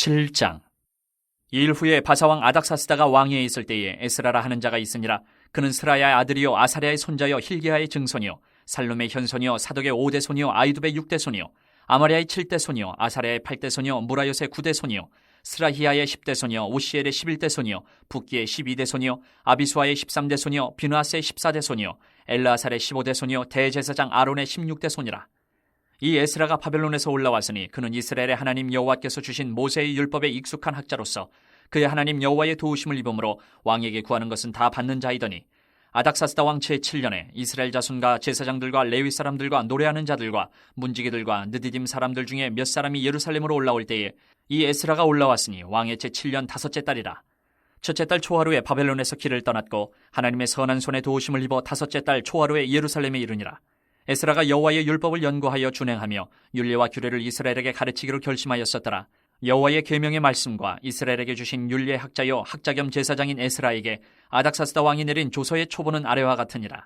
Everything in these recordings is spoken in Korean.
7장. 이일 후에 바사왕 아닥사스다가 왕위에 있을 때에 에스라라 하는 자가 있으니라. 그는 스라야의 아들이요 아사랴의 손자요 hil기야의 증손이요 살룸의 현손이요 사독의 5대 손이요 아이두의 6대 손이요 아마랴의 7대 손이요 아사랴의 8대 손이요 무라요의 9대 손이요 스라히야의 10대 손이요 우시엘의 11대 손이요 붓기의 12대 손이요 아비수아의 13대 손이요 비누아스의 14대 손이요 엘르아살의 15대 손이요 대제사장 아론의 16대 손이라. 이 에스라가 바벨론에서 올라왔으니 그는 이스라엘의 하나님 여호와께서 주신 모세의 율법에 익숙한 학자로서 그의 하나님 여호와의 도우심을 입음으로 왕에게 구하는 것은 다 받는 자이더니 아닥사스다 왕 제7년에 이스라엘 자손과 제사장들과 레위 사람들과 노래하는 자들과 문지기들과 느디딤 사람들 중에 몇 사람이 예루살렘으로 올라올 때에 이 에스라가 올라왔으니 왕의 제7년 5째 달이라. 첫째 달 초하루에 바벨론에서 길을 떠났고 하나님의 선한 손에 도우심을 입어 5째 달 초하루에 예루살렘에 이르니라. 에스라가 여호와의 율법을 연구하여 준행하며 율례와 규례를 이스라엘에게 가르치기로 결심하였었더라. 여호와의 계명의 말씀과 이스라엘에게 주신 율례 학자요 학자 겸 제사장인 에스라에게 아닥사스다 왕이 내린 조서의 초본은 아래와 같으니라.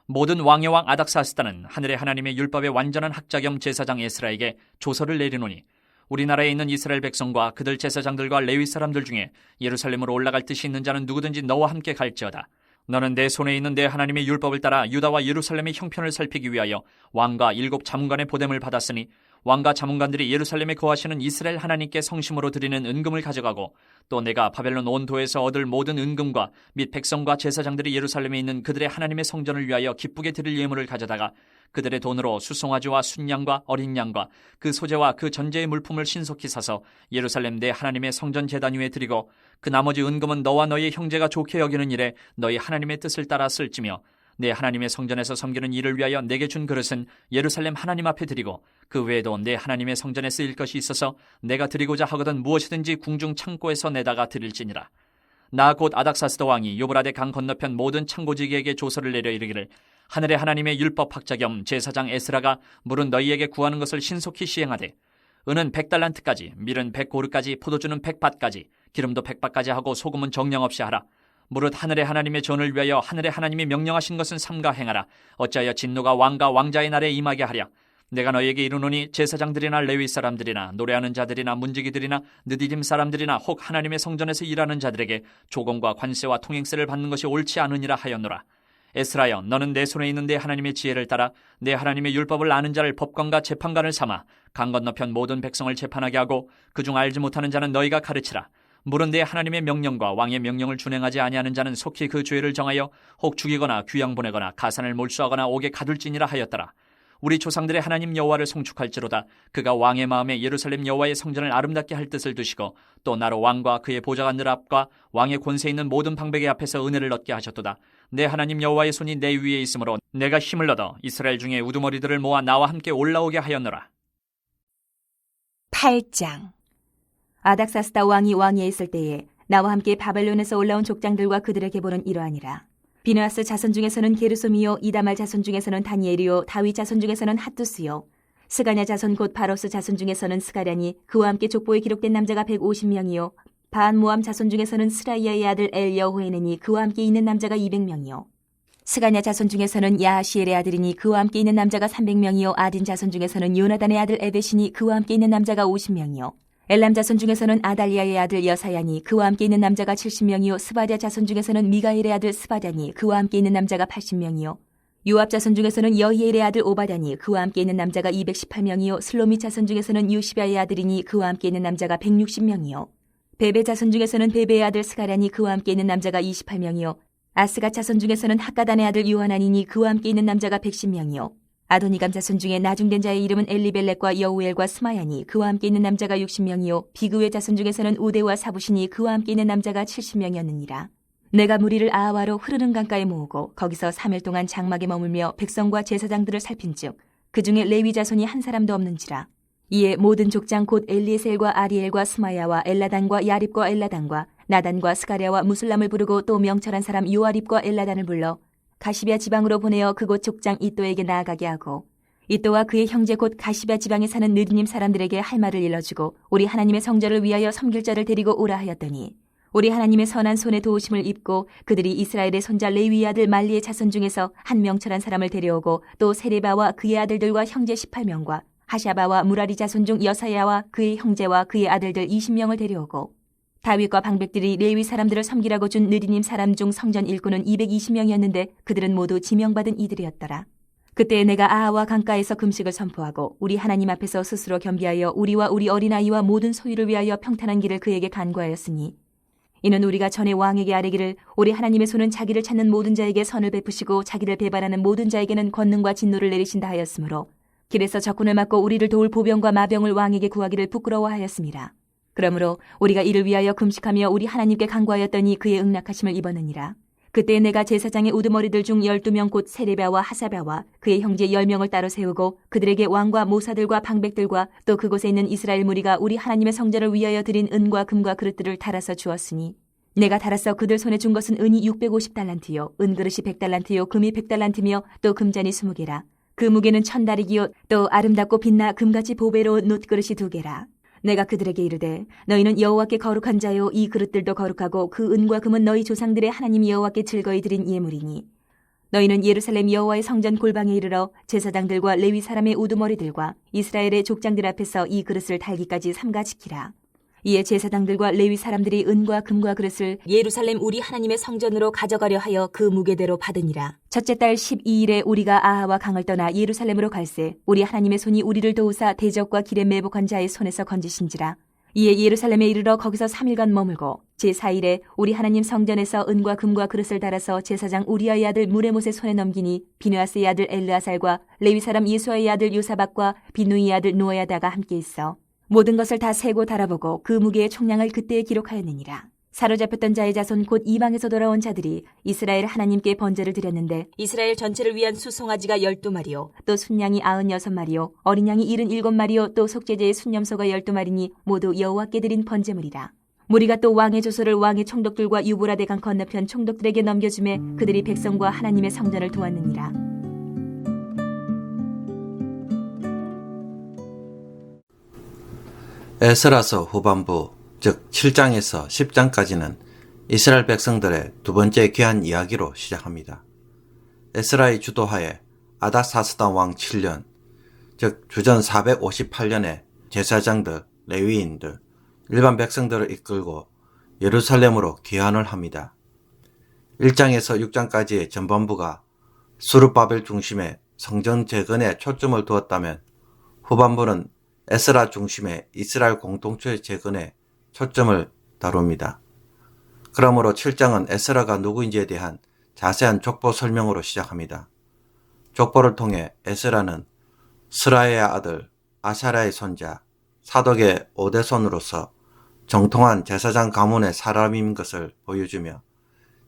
모든 왕의 왕 아닥사스다는 하늘의 하나님의 율법의 완전한 학자 겸 제사장 에스라에게 조서를 내리노니 우리나라에 있는 이스라엘 백성과 그들 제사장들과 레위 사람들 중에 예루살렘으로 올라갈 뜻이 있는 자는 누구든지 너와 함께 갈지어다. 너는 내 손에 있는 내 하나님의 율법을 따라 유다와 예루살렘의 형편을 살피기 위하여 왕과 7 자문관의 보냄을 받았으니 왕과 자문관들이 예루살렘에 거하시는 이스라엘 하나님께 성심으로 드리는 은금을 가져가고 또 내가 바벨론 온 도에서 얻을 모든 은금과 및 백성과 제사장들이 예루살렘에 있는 그들의 하나님의 성전을 위하여 기쁘게 드릴 예물을 가져다가 그들의 돈으로 수송아지와 순양과 어린 양과 그 소재와 그 전제의 물품을 신속히 사서 예루살렘 내 하나님의 성전 제단 위에 드리고 그 나머지 은금은 너와 너의 형제가 좋게 여기는 일에 너희 하나님의 뜻을 따라 쓸지며 내 하나님의 성전에서 섬기는 일을 위하여 내게 준 그릇은 예루살렘 하나님 앞에 드리고 그 외에도 내 하나님의 성전에 쓰일 것이 있어서 내가 드리고자 하거든 무엇이든지 궁중 창고에서 내다가 드릴지니라. 나 곧 아닥사스다 왕이 유브라데 강 건너편 모든 창고지기에게 조서를 내려 이르기를 하늘의 하나님의 율법 학자 겸 제사장 에스라가 물은 너희에게 구하는 것을 신속히 시행하되 은은 100달란트까지 밀은 100고르까지 포도주는 100밭까지 기름도 100밭까지 하고 소금은 정령 없이 하라. 무릇 하늘의 하나님의 전을 위하여 하늘의 하나님이 명령하신 것은 삼가 행하라. 어찌하여 진노가 왕과 왕자의 날에 임하게 하랴. 내가 너에게 이르노니 제사장들이나 레위 사람들이나 노래하는 자들이나 문지기들이나 느디딤 사람들이나 혹 하나님의 성전에서 일하는 자들에게 조공과 관세와 통행세를 받는 것이 옳지 않으니라 하였노라. 에스라여, 너는 내 손에 있는 내 하나님의 지혜를 따라 내 하나님의 율법을 아는 자를 법관과 재판관을 삼아 강 건너편 모든 백성을 재판하게 하고 그중 알지 못하는 자는 너희가 가르치라. 물은 내 하나님의 명령과 왕의 명령을 준행하지 아니하는 자는 속히 그 죄를 정하여 혹 죽이거나 귀양 보내거나 가산을 몰수하거나 옥에 가둘지니라 하였더라. 우리 조상들의 하나님 여호와를 송축할지로다. 그가 왕의 마음에 예루살렘 여호와의 성전을 아름답게 할 뜻을 두시고 또 나로 왕과 그의 보좌관들 앞과 왕의 권세 있는 모든 방백의 앞에서 은혜를 얻게 하셨도다. 내 하나님 여호와의 손이 내 위에 있으므로 내가 힘을 얻어 이스라엘 중에 우두머리들을 모아 나와 함께 올라오게 하였노라. 8장. 아닥사스다 왕이 왕위에 있을 때에 나와 함께 바벨론에서 올라온 족장들과 그들의 계보는 이러하니라. 비느하스 자손 중에서는 게르솜이요 이다말 자손 중에서는 다니엘이요 다윗 자손 중에서는 핫두스요 스가냐 자손 곧 바로스 자손 중에서는 스가랴니 그와 함께 족보에 기록된 남자가 150명이요 반 모함 자손 중에서는 스라이아의 아들 엘여호에네니 그와 함께 있는 남자가 200명이요 스가냐 자손 중에서는 야하시엘의 아들이니 그와 함께 있는 남자가 300명이요 아딘 자손 중에서는 요나단의 아들 에벳이니 그와 함께 있는 남자가 50명이요 엘람 자손 중에서는 아달리아의 아들 여사야니 그와 함께 있는 남자가 70명이요 스바랴 자손 중에서는 미가엘의 아들 스바랴니 그와 함께 있는 남자가 80명이요 요압 자손 중에서는 여히엘의 아들 오바다니 그와 함께 있는 남자가 218명이요 슬로미 자손 중에서는 유시바의 아들이니 그와 함께 있는 남자가 160명이요 베베 자손 중에서는 베베의 아들 스가랴니 그와 함께 있는 남자가 28명이요 아스가 자손 중에서는 학가단의 아들 요하나니니 그와 함께 있는 남자가 110명이요 아도니감 자손 중에 나중된 자의 이름은 엘리벨렉과 여우엘과 스마야니 그와 함께 있는 남자가 60명이요 비그의 자손 중에서는 우데와 사부시니 그와 함께 있는 남자가 70명이었느니라. 내가 무리를 아하와로 흐르는 강가에 모으고 거기서 3일 동안 장막에 머물며 백성과 제사장들을 살핀즉 그 중에 레위 자손이 한 사람도 없는지라. 이에 모든 족장 곧 엘리에셀과 아리엘과 스마야와 엘라단과 야립과 엘라단과 나단과 스가랴와 무슬람을 부르고 또 명철한 사람 요아립과 엘라단을 불러 가시비아 지방으로 보내어 그곳 족장 이또에게 나아가게 하고 이또와 그의 형제 곧 가시비아 지방에 사는 느디님 사람들에게 할 말을 일러주고 우리 하나님의 성전을 위하여 섬길 자를 데리고 오라 하였더니 우리 하나님의 선한 손에 도우심을 입고 그들이 이스라엘의 손자 레위의 아들 말리의 자손 중에서 한 명철한 사람을 데려오고 또 세레바와 그의 아들들과 형제 18명과 하샤바와 무라리 자손 중 여사야와 그의 형제와 그의 아들들 20명을 데려오고 다윗과 방백들이 레위 사람들을 섬기라고 준 느리님 사람 중 성전 일꾼은 220명이었는데 그들은 모두 지명받은 이들이었더라. 그때 내가 아하와 강가에서 금식을 선포하고 우리 하나님 앞에서 스스로 겸비하여 우리와 우리 어린아이와 모든 소유를 위하여 평탄한 길을 그에게 간구하였으니 이는 우리가 전에 왕에게 아뢰기를 우리 하나님의 손은 자기를 찾는 모든 자에게 선을 베푸시고 자기를 배반하는 모든 자에게는 권능과 진노를 내리신다 하였으므로 길에서 적군을 맞고 우리를 도울 보병과 마병을 왕에게 구하기를 부끄러워하였습니다. 그러므로 우리가 이를 위하여 금식하며 우리 하나님께 간구하였더니 그의 응낙하심을 입었느니라. 그때 내가 제사장의 우두머리들 중 12명 곧 세레비아와 하사랴와 그의 형제 10명을 따로 세우고 그들에게 왕과 모사들과 방백들과 또 그곳에 있는 이스라엘 무리가 우리 하나님의 성전을 위하여 드린 은과 금과 그릇들을 달아서 주었으니 내가 달아서 그들 손에 준 것은 은이 650달란트요 은그릇이 100달란트요 금이 100달란트며 또 금잔이 20개라. 그 무게는 1000다리기요 또 아름답고 빛나 금같이 보배로운 놋그릇이 2개라. 내가 그들에게 이르되 너희는 여호와께 거룩한 자요 이 그릇들도 거룩하고 그 은과 금은 너희 조상들의 하나님 여호와께 즐거이 드린 예물이니 너희는 예루살렘 여호와의 성전 골방에 이르러 제사장들과 레위 사람의 우두머리들과 이스라엘의 족장들 앞에서 이 그릇을 달기까지 삼가 지키라. 이에 제사장들과 레위 사람들이 은과 금과 그릇을 예루살렘 우리 하나님의 성전으로 가져가려 하여 그 무게대로 받으니라. 첫째 달 12일에 우리가 아하와 강을 떠나 예루살렘으로 갈새 우리 하나님의 손이 우리를 도우사 대적과 길에 매복한 자의 손에서 건지신지라. 이에 예루살렘에 이르러 거기서 3일간 머물고 제4일에 우리 하나님 성전에서 은과 금과 그릇을 달아서 제사장 우리아의 아들 무레못의 손에 넘기니 비느하스의 아들 엘르아살과 레위 사람 예수아의 아들 요사박과 비누이의 아들 노야다가 함께 있어 모든 것을 다 세고 달아보고 그 무게의 총량을 그때에 기록하였느니라. 사로잡혔던 자의 자손 곧 이방에서 돌아온 자들이 이스라엘 하나님께 번제를 드렸는데 이스라엘 전체를 위한 수송아지가 12마리요 또 순양이 96마리요 어린 양이 77마리요 또 속죄제의 순염소가 12마리니 모두 여호와께 드린 번제물이라. 무리가 또 왕의 조서를 왕의 총독들과 유브라데 강 건너편 총독들에게 넘겨주매 그들이 백성과 하나님의 성전을 도왔느니라. 에스라서 후반부 즉 7장에서 10장까지는 이스라엘 백성들의 두 번째 귀한 이야기로 시작합니다. 에스라의 주도하에 아닥사스다 왕 7년 즉 주전 458년에 제사장들, 레위인들, 일반 백성들을 이끌고 예루살렘으로 귀환을 합니다. 1장에서 6장까지의 전반부가 스룹바벨 중심의 성전 재건에 초점을 두었다면 후반부는 에스라 중심의 이스라엘 공동체 재건에 초점을 다룹니다. 그러므로 7장은 에스라가 누구인지에 대한 자세한 족보 설명으로 시작합니다. 족보를 통해 에스라는 스라야의 아들 아사랴의 손자 사독의 오대손으로서 정통한 제사장 가문의 사람인 것을 보여주며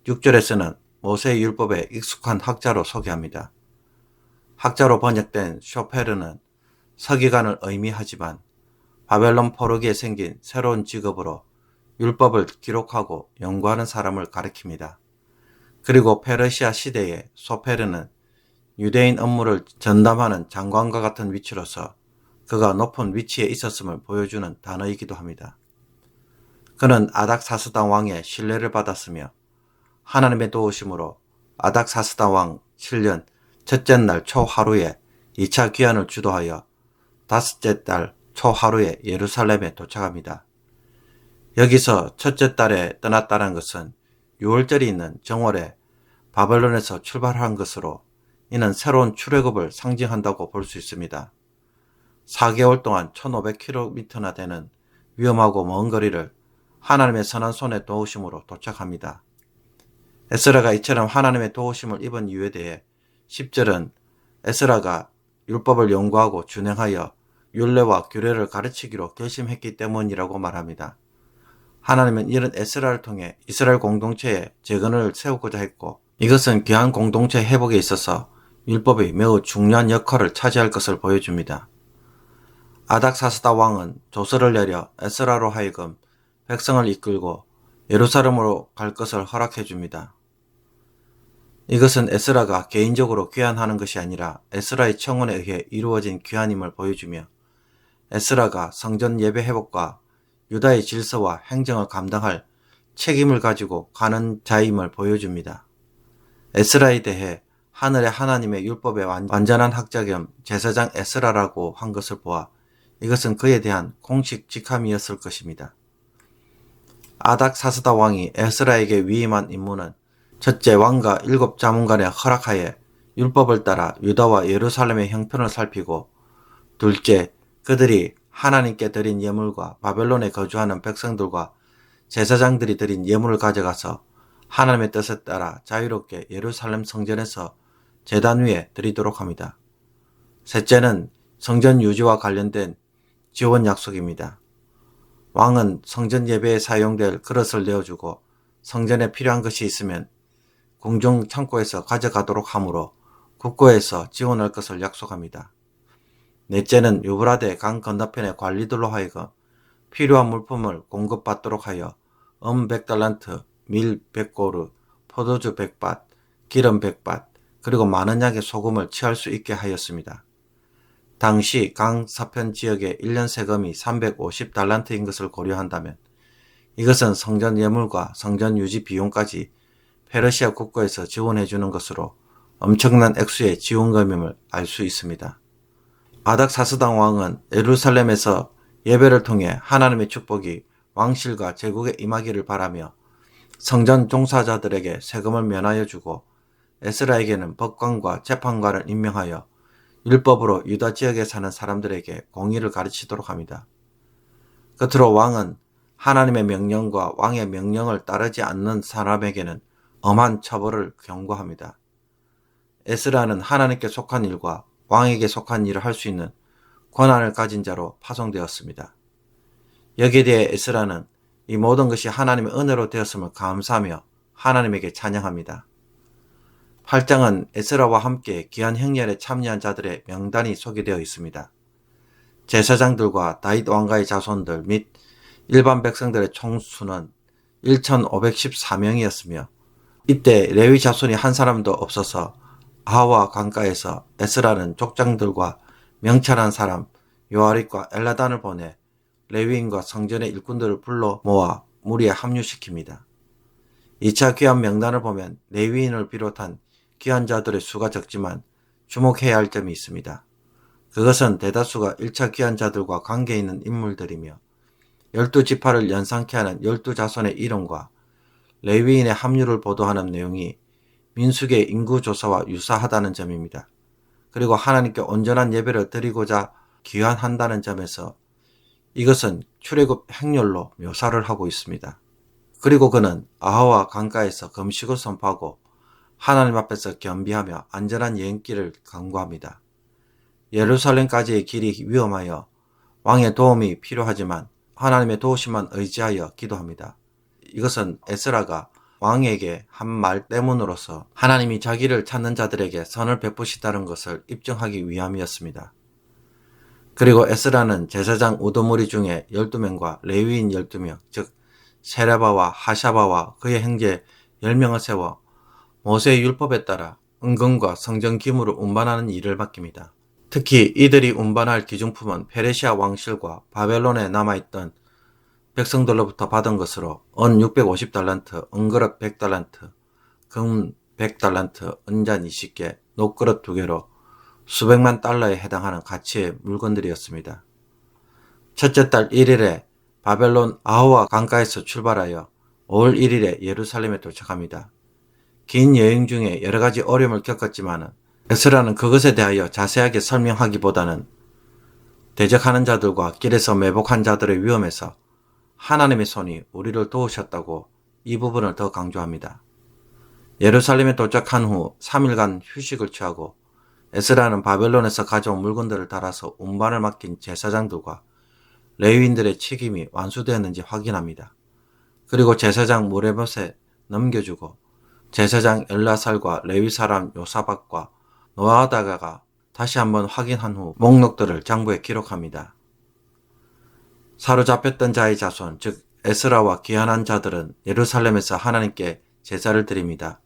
6절에서는 모세의 율법에 익숙한 학자로 소개합니다. 학자로 번역된 쇼페르는 서기관을 의미하지만 바벨론 포로기에 생긴 새로운 직업으로 율법을 기록하고 연구하는 사람을 가리킵니다. 그리고 페르시아 시대의 소페르는 유대인 업무를 전담하는 장관과 같은 위치로서 그가 높은 위치에 있었음을 보여주는 단어이기도 합니다. 그는 아닥사스다 왕의 신뢰를 받았으며 하나님의 도우심으로 아닥사스다 왕 7년 첫째 날 초하루에 2차 귀환을 주도하여 다섯째 달 초하루에 예루살렘에 도착합니다. 여기서 첫째 달에 떠났다는 것은 6월절이 있는 정월에 바벨론에서 출발한 것으로 이는 새로운 출애굽을 상징한다고 볼 수 있습니다. 4개월 동안 1500km나 되는 위험하고 먼 거리를 하나님의 선한 손의 도우심으로 도착합니다. 에스라가 이처럼 하나님의 도우심을 입은 이유에 대해 10절은 에스라가 율법을 연구하고 준행하여 율례와 규례를 가르치기로 결심했기 때문이라고 말합니다. 하나님은 이런 에스라를 통해 이스라엘 공동체의 재건을 세우고자 했고 이것은 귀한 공동체 회복에 있어서 율법이 매우 중요한 역할을 차지할 것을 보여줍니다. 아닥사스다 왕은 조서를 내려 에스라로 하여금 백성을 이끌고 예루살렘으로 갈 것을 허락해 줍니다. 이것은 에스라가 개인적으로 귀환하는 것이 아니라 에스라의 청원에 의해 이루어진 귀환임을 보여주며 에스라가 성전 예배 회복과 유다의 질서와 행정을 감당할 책임을 가지고 가는 자임을 보여줍니다. 에스라에 대해 하늘의 하나님의 율법의 완전한 학자 겸 제사장 에스라라고 한 것을 보아 이것은 그에 대한 공식 직함이었을 것입니다. 아닥사스다 왕이 에스라에게 위임한 임무는 첫째, 왕과 7 자문관의 허락하에 율법을 따라 유다와 예루살렘의 형편을 살피고, 둘째, 그들이 하나님께 드린 예물과 바벨론에 거주하는 백성들과 제사장들이 드린 예물을 가져가서 하나님의 뜻에 따라 자유롭게 예루살렘 성전에서 제단 위에 드리도록 합니다. 셋째는 성전 유지와 관련된 지원 약속입니다. 왕은 성전 예배에 사용될 그릇을 내어주고 성전에 필요한 것이 있으면 궁중 창고에서 가져가도록 하므로 국고에서 지원할 것을 약속합니다. 넷째는 유브라데 강 건너편의 관리들로 하여금 필요한 물품을 공급받도록 하여 100달란트, 밀 100고르, 포도주 100밭, 기름 100밭, 그리고 많은 양의 소금을 취할 수 있게 하였습니다. 당시 강 서편 지역의 1년 세금이 350달란트인 것을 고려한다면 이것은 성전 예물과 성전 유지 비용까지 페르시아 국고에서 지원해 주는 것으로 엄청난 액수의 지원금임을 알 수 있습니다. 아닥사스다 왕은 예루살렘에서 예배를 통해 하나님의 축복이 왕실과 제국에 임하기를 바라며 성전 종사자들에게 세금을 면하여 주고 에스라에게는 법관과 재판관을 임명하여 율법으로 유다 지역에 사는 사람들에게 공의를 가르치도록 합니다. 끝으로 왕은 하나님의 명령과 왕의 명령을 따르지 않는 사람에게는 엄한 처벌을 경고합니다. 에스라는 하나님께 속한 일과 왕에게 속한 일을 할 수 있는 권한을 가진 자로 파송되었습니다. 여기에 대해 에스라는 이 모든 것이 하나님의 은혜로 되었음을 감사하며 하나님에게 찬양합니다. 8장은 에스라와 함께 귀한 행렬에 참여한 자들의 명단이 소개되어 있습니다. 제사장들과 다윗 왕가의 자손들 및 일반 백성들의 총수는 1514명이었으며 이때 레위 자손이 한 사람도 없어서 아하와 강가에서 에스라는 족장들과 명찰한 사람 요아립과 엘라단을 보내 레위인과 성전의 일꾼들을 불러 모아 무리에 합류시킵니다. 2차 귀한 명단을 보면 레위인을 비롯한 귀한 자들의 수가 적지만 주목해야 할 점이 있습니다. 그것은 대다수가 1차 귀한 자들과 관계 있는 인물들이며 12지파를 연상케 하는 12자손의 이름과 레위인의 합류를 보도하는 내용이 민수기의 인구조사와 유사하다는 점입니다. 그리고 하나님께 온전한 예배를 드리고자 귀환한다는 점에서 이것은 출애굽 행렬로 묘사를 하고 있습니다. 그리고 그는 아하와 강가에서 금식을 선포하고 하나님 앞에서 겸비하며 안전한 여행길을 강구합니다. 예루살렘까지의 길이 위험하여 왕의 도움이 필요하지만 하나님의 도우심만 의지하여 기도합니다. 이것은 에스라가 왕에게 한 말 때문으로서 하나님이 자기를 찾는 자들에게 선을 베푸시다는 것을 입증하기 위함이었습니다. 그리고 에스라는 제사장 우두머리 중에 12명과 레위인 12명, 즉 세레바와 하샤바와 그의 형제 10명을 세워 모세의 율법에 따라 은금과 성전 기물을 운반하는 일을 맡깁니다. 특히 이들이 운반할 기중품은 페르시아 왕실과 바벨론에 남아있던 백성들로부터 받은 것으로 은 650달란트, 은그릇 100달란트, 금 100달란트, 은잔 20개, 녹그릇 2개로 수백만 달러에 해당하는 가치의 물건들이었습니다. 첫째 달 1일에 바벨론 아호와 강가에서 출발하여 5월 1일에 예루살렘에 도착합니다. 긴 여행 중에 여러 가지 어려움을 겪었지만 에스라는 그것에 대하여 자세하게 설명하기보다는 대적하는 자들과 길에서 매복한 자들의 위험에서 하나님의 손이 우리를 도우셨다고 이 부분을 더 강조합니다. 예루살렘에 도착한 후 3일간 휴식을 취하고 에스라는 바벨론에서 가져온 물건들을 달아서 운반을 맡긴 제사장들과 레위인들의 책임이 완수되었는지 확인합니다. 그리고 제사장 무레못에 넘겨주고 제사장 엘라살과 레위 사람 요사박과 노아다가가 다시 한번 확인한 후 목록들을 장부에 기록합니다. 사로잡혔던 자의 자손, 즉 에스라와 귀환한 자들은 예루살렘에서 하나님께 제사를 드립니다.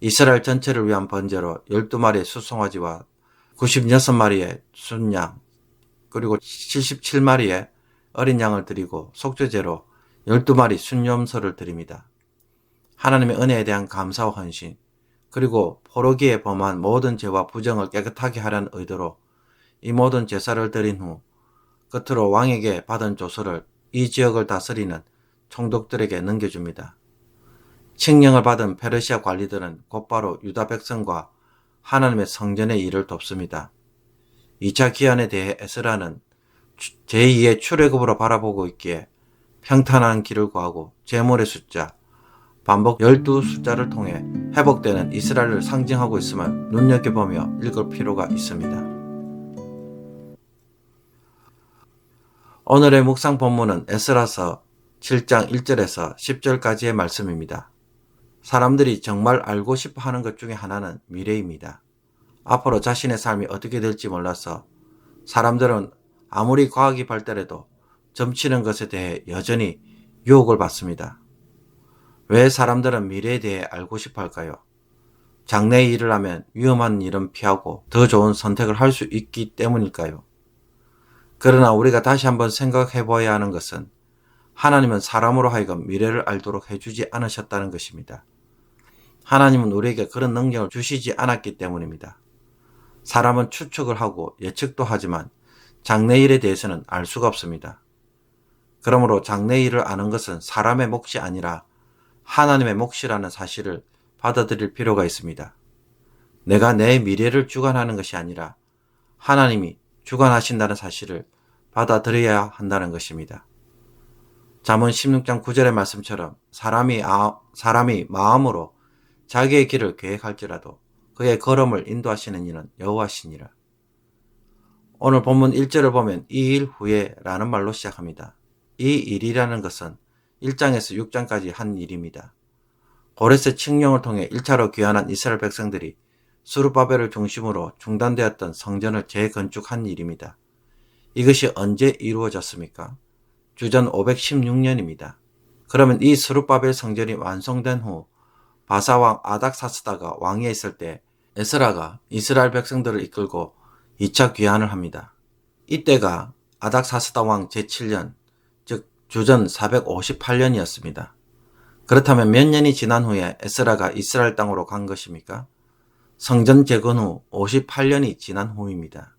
이스라엘 전체를 위한 번제로 12마리의 수송아지와 96마리의 순양, 그리고 77마리의 어린 양을 드리고 속죄제로 12마리 순염소를 드립니다. 하나님의 은혜에 대한 감사와 헌신, 그리고 포로기에 범한 모든 죄와 부정을 깨끗하게 하려는 의도로 이 모든 제사를 드린 후 끝으로 왕에게 받은 조서를 이 지역을 다스리는 총독들에게 넘겨줍니다. 칙령을 받은 페르시아 관리들은 곧바로 유다 백성과 하나님의 성전의 일을 돕습니다. 2차 기한에 대해 에스라는 제2의 출애굽으로 바라보고 있기에 평탄한 길을 구하고 제물의 숫자, 반복 12숫자를 통해 회복되는 이스라엘을 상징하고 있음을 눈여겨보며 읽을 필요가 있습니다. 오늘의 묵상 본문은 에스라서 7장 1절에서 10절까지의 말씀입니다. 사람들이 정말 알고 싶어 하는 것 중에 하나는 미래입니다. 앞으로 자신의 삶이 어떻게 될지 몰라서 사람들은 아무리 과학이 발달해도 점치는 것에 대해 여전히 유혹을 받습니다. 왜 사람들은 미래에 대해 알고 싶어 할까요? 장래의 일을 하면 위험한 일은 피하고 더 좋은 선택을 할 수 있기 때문일까요? 그러나 우리가 다시 한번 생각해 봐야 하는 것은 하나님은 사람으로 하여금 미래를 알도록 해주지 않으셨다는 것입니다. 하나님은 우리에게 그런 능력을 주시지 않았기 때문입니다. 사람은 추측을 하고 예측도 하지만 장래일에 대해서는 알 수가 없습니다. 그러므로 장래일을 아는 것은 사람의 몫이 아니라 하나님의 몫이라는 사실을 받아들일 필요가 있습니다. 내가 내 미래를 주관하는 것이 아니라 하나님이 주관하신다는 사실을 받아들여야 한다는 것입니다. 잠언 16장 9절의 말씀처럼 사람이 마음으로 자기의 길을 계획할지라도 그의 걸음을 인도하시는 이는 여호와시니라. 오늘 본문 1절을 보면 이 일 후에 라는 말로 시작합니다. 이 일이라는 것은 1장에서 6장까지 한 일입니다. 고레스 칙령을 통해 1차로 귀환한 이스라엘 백성들이 스룹바벨을 중심으로 중단되었던 성전을 재건축한 일입니다. 이것이 언제 이루어졌습니까? 주전 516년입니다. 그러면 이 스룹바벨 성전이 완성된 후 바사왕 아닥사스다가 왕위에 있을 때 에스라가 이스라엘 백성들을 이끌고 2차 귀환을 합니다. 이때가 아닥사스다 왕 제7년, 즉 주전 458년이었습니다. 그렇다면 몇 년이 지난 후에 에스라가 이스라엘 땅으로 간 것입니까? 성전 재건 후 58년이 지난 후입니다.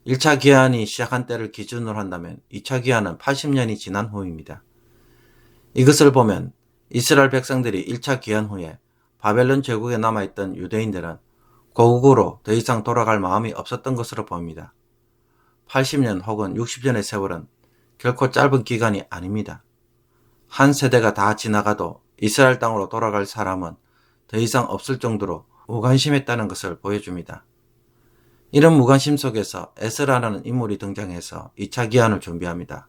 1차 기한이 시작한 때를 기준으로 한다면 2차 기한은 80년이 지난 후입니다. 이것을 보면 이스라엘 백성들이 1차 기한 후에 바벨론 제국에 남아있던 유대인들은 고국으로 더 이상 돌아갈 마음이 없었던 것으로 보입니다. 80년 혹은 60년의 세월은 결코 짧은 기간이 아닙니다. 한 세대가 다 지나가도 이스라엘 땅으로 돌아갈 사람은 더 이상 없을 정도로 무관심했다는 것을 보여줍니다. 이런 무관심 속에서 에스라라는 인물이 등장해서 2차 기한을 준비합니다.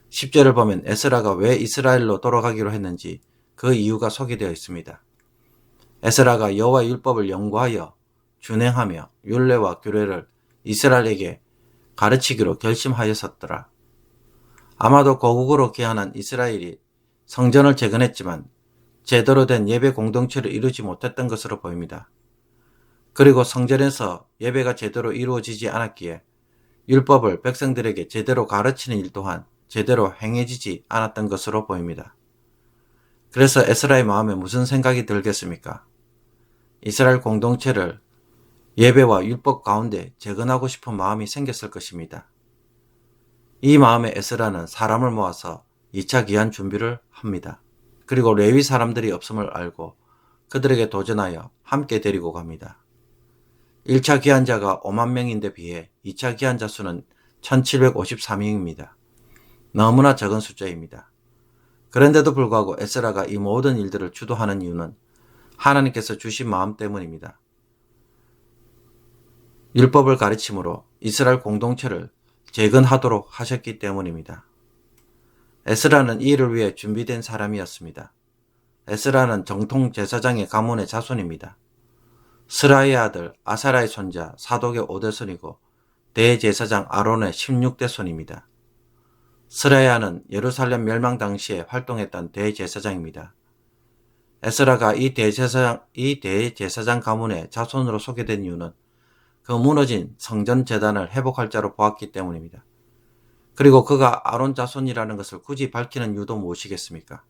10절을 보면 에스라가 왜 이스라엘로 돌아가기로 했는지 그 이유가 소개되어 있습니다. 에스라가 여호와의 율법을 연구하여 준행하며 율례와 규례를 이스라엘에게 가르치기로 결심하였었더라. 아마도 고국으로 귀환한 이스라엘이 성전을 재건했지만 제대로 된 예배 공동체를 이루지 못했던 것으로 보입니다. 그리고 성전에서 예배가 제대로 이루어지지 않았기에 율법을 백성들에게 제대로 가르치는 일 또한 제대로 행해지지 않았던 것으로 보입니다. 그래서 에스라의 마음에 무슨 생각이 들겠습니까? 이스라엘 공동체를 예배와 율법 가운데 재건하고 싶은 마음이 생겼을 것입니다. 이 마음에 에스라는 사람을 모아서 2차 기한 준비를 합니다. 그리고 레위 사람들이 없음을 알고 그들에게 도전하여 함께 데리고 갑니다. 1차 기한자가 5만 명인데 비해 2차 기한자 수는 1753명입니다. 너무나 적은 숫자입니다. 그런데도 불구하고 에스라가 이 모든 일들을 주도하는 이유는 하나님께서 주신 마음 때문입니다. 율법을 가르침으로 이스라엘 공동체를 재건하도록 하셨기 때문입니다. 에스라는 이 일을 위해 준비된 사람이었습니다. 에스라는 정통 제사장의 가문의 자손입니다. 스라의 아들 아사라의 손자 사독의 5대손이고 대제사장 아론의 16대 손입니다. 스라야는 예루살렘 멸망 당시에 활동했던 대제사장입니다. 에스라가 이 대제사장 가문의 자손으로 소개된 이유는 그 무너진 성전 제단을 회복할 자로 보았기 때문입니다. 그리고 그가 아론 자손이라는 것을 굳이 밝히는 이유도 무엇이겠습니까?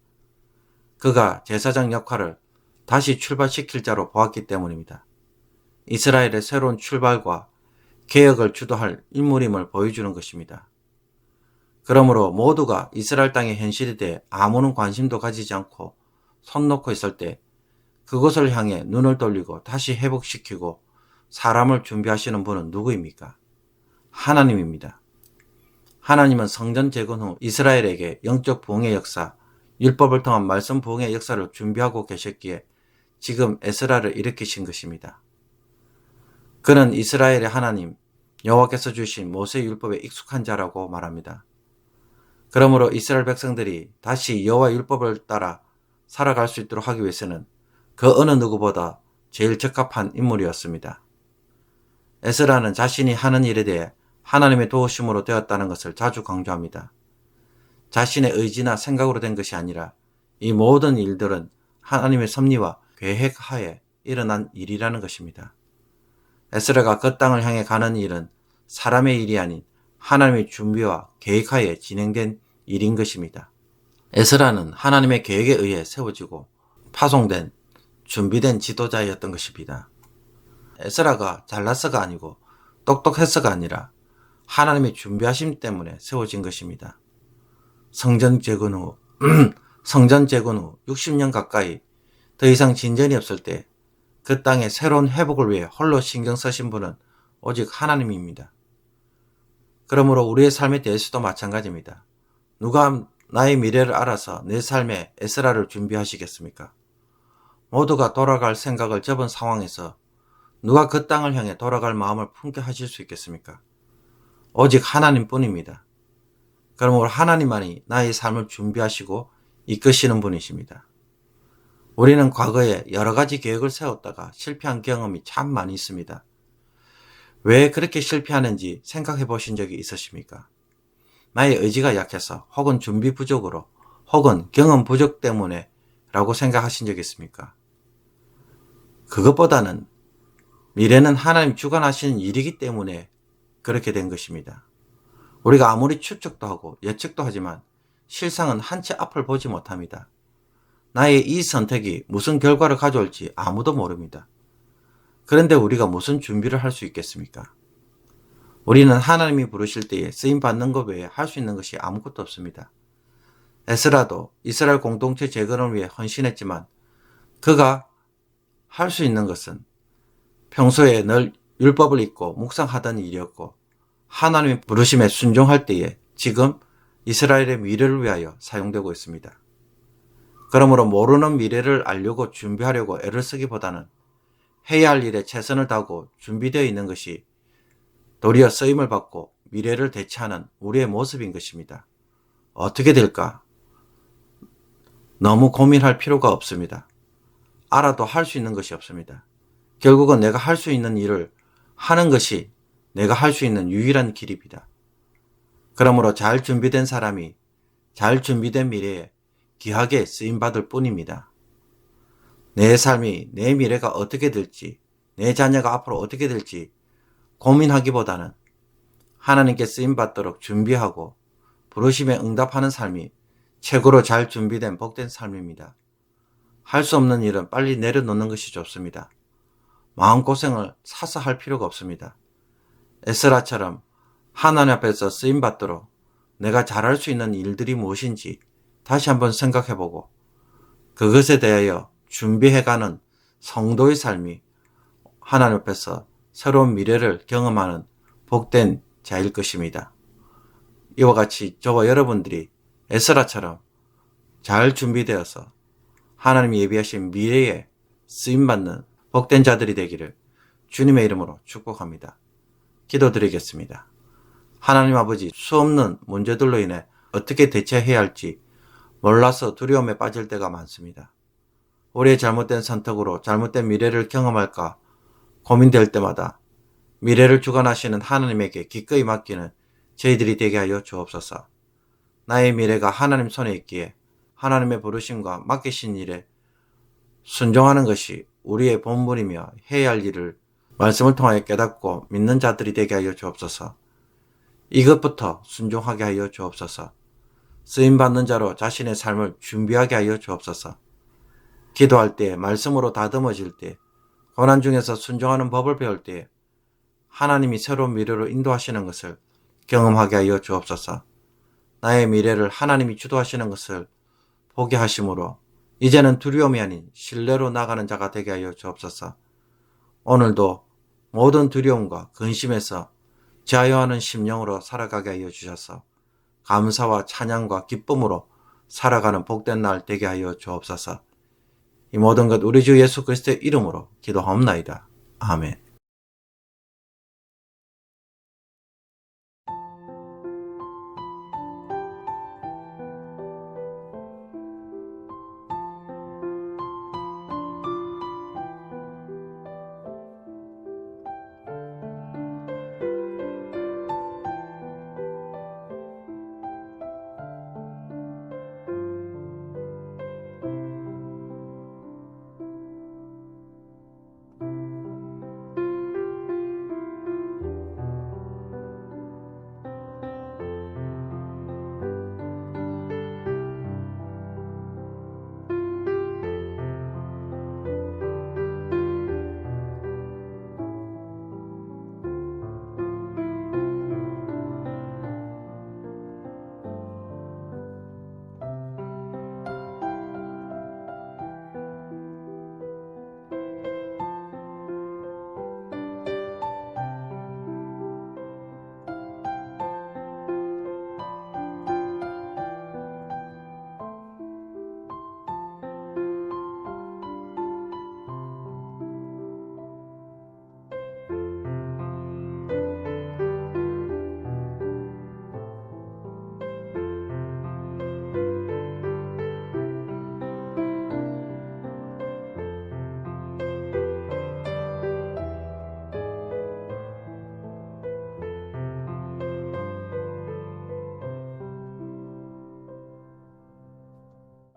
그가 제사장 역할을 다시 출발시킬 자로 보았기 때문입니다. 이스라엘의 새로운 출발과 개혁을 주도할 인물임을 보여주는 것입니다. 그러므로 모두가 이스라엘 땅의 현실에 대해 아무런 관심도 가지지 않고 손 놓고 있을 때 그것을 향해 눈을 돌리고 다시 회복시키고 사람을 준비하시는 분은 누구입니까? 하나님입니다. 하나님은 성전 재건 후 이스라엘에게 영적 부흥의 역사, 율법을 통한 말씀 부흥의 역사를 준비하고 계셨기에 지금 에스라를 일으키신 것입니다. 그는 이스라엘의 하나님, 여호와께서 주신 모세 율법에 익숙한 자라고 말합니다. 그러므로 이스라엘 백성들이 다시 여호와 율법을 따라 살아갈 수 있도록 하기 위해서는 그 어느 누구보다 제일 적합한 인물이었습니다. 에스라는 자신이 하는 일에 대해 하나님의 도우심으로 되었다는 것을 자주 강조합니다. 자신의 의지나 생각으로 된 것이 아니라 이 모든 일들은 하나님의 섭리와 계획하에 일어난 일이라는 것입니다. 에스라가 그 땅을 향해 가는 일은 사람의 일이 아닌 하나님의 준비와 계획하에 진행된 일인 것입니다. 에스라는 하나님의 계획에 의해 세워지고 파송된 준비된 지도자였던 것입니다. 에스라가 잘났어가 아니고 똑똑했어가 아니라 하나님의 준비하심 때문에 세워진 것입니다. 성전 재건 후 60년 가까이 더 이상 진전이 없을 때 그 땅의 새로운 회복을 위해 홀로 신경 쓰신 분은 오직 하나님입니다. 그러므로 우리의 삶에 대해서도 마찬가지입니다. 누가 나의 미래를 알아서 내 삶에 에스라를 준비하시겠습니까? 모두가 돌아갈 생각을 접은 상황에서 누가 그 땅을 향해 돌아갈 마음을 품게 하실 수 있겠습니까? 오직 하나님뿐입니다. 그러므로 하나님만이 나의 삶을 준비하시고 이끄시는 분이십니다. 우리는 과거에 여러 가지 계획을 세웠다가 실패한 경험이 참 많이 있습니다. 왜 그렇게 실패하는지 생각해 보신 적이 있으십니까? 나의 의지가 약해서 혹은 준비 부족으로 혹은 경험 부족 때문에 라고 생각하신 적이 있습니까? 그것보다는 미래는 하나님 주관하시는 일이기 때문에 그렇게 된 것입니다. 우리가 아무리 추측도 하고 예측도 하지만 실상은 한 치 앞을 보지 못합니다. 나의 이 선택이 무슨 결과를 가져올지 아무도 모릅니다. 그런데 우리가 무슨 준비를 할 수 있겠습니까? 우리는 하나님이 부르실 때에 쓰임받는 것 외에 할 수 있는 것이 아무것도 없습니다. 에스라도 이스라엘 공동체 재건을 위해 헌신했지만 그가 할 수 있는 것은 평소에 늘 율법을 읽고 묵상하던 일이었고 하나님의 부르심에 순종할 때에 지금 이스라엘의 미래를 위하여 사용되고 있습니다. 그러므로 모르는 미래를 알려고 준비하려고 애를 쓰기보다는 해야 할 일에 최선을 다하고 준비되어 있는 것이 도리어 쓰임을 받고 미래를 대체하는 우리의 모습인 것입니다. 어떻게 될까? 너무 고민할 필요가 없습니다. 알아도 할 수 있는 것이 없습니다. 결국은 내가 할 수 있는 일을 하는 것이 내가 할 수 있는 유일한 길입니다. 그러므로 잘 준비된 사람이 잘 준비된 미래에 귀하게 쓰임받을 뿐입니다. 내 삶이, 내 미래가 어떻게 될지, 내 자녀가 앞으로 어떻게 될지 고민하기보다는 하나님께 쓰임받도록 준비하고 부르심에 응답하는 삶이 최고로 잘 준비된 복된 삶입니다. 할 수 없는 일은 빨리 내려놓는 것이 좋습니다. 마음고생을 사서 할 필요가 없습니다. 에스라처럼 하나님 앞에서 쓰임받도록 내가 잘할 수 있는 일들이 무엇인지 다시 한번 생각해보고 그것에 대하여 준비해가는 성도의 삶이 하나님 앞에서 새로운 미래를 경험하는 복된 자일 것입니다. 이와 같이 저와 여러분들이 에스라처럼 잘 준비되어서 하나님이 예비하신 미래에 쓰임받는 복된 자들이 되기를 주님의 이름으로 축복합니다. 기도드리겠습니다. 하나님 아버지, 수없는 문제들로 인해 어떻게 대처해야 할지 몰라서 두려움에 빠질 때가 많습니다. 우리의 잘못된 선택으로 잘못된 미래를 경험할까 고민될 때마다 미래를 주관하시는 하나님에게 기꺼이 맡기는 저희들이 되게 하여 주옵소서. 나의 미래가 하나님 손에 있기에 하나님의 부르심과 맡기신 일에 순종하는 것이 우리의 본분이며 해야 할 일을 말씀을 통하여 깨닫고 믿는 자들이 되게 하여 주옵소서. 이것부터 순종하게 하여 주옵소서. 쓰임받는 자로 자신의 삶을 준비하게 하여 주옵소서. 기도할 때, 말씀으로 다듬어질 때, 고난 중에서 순종하는 법을 배울 때 하나님이 새로운 미래로 인도하시는 것을 경험하게 하여 주옵소서. 나의 미래를 하나님이 주도하시는 것을 보게 하심으로 이제는 두려움이 아닌 신뢰로 나가는 자가 되게 하여 주옵소서. 오늘도 모든 두려움과 근심에서 자유하는 심령으로 살아가게 하여 주셔서 감사와 찬양과 기쁨으로 살아가는 복된 날 되게 하여 주옵소서. 이 모든 것 우리 주 예수 그리스도의 이름으로 기도하옵나이다. 아멘.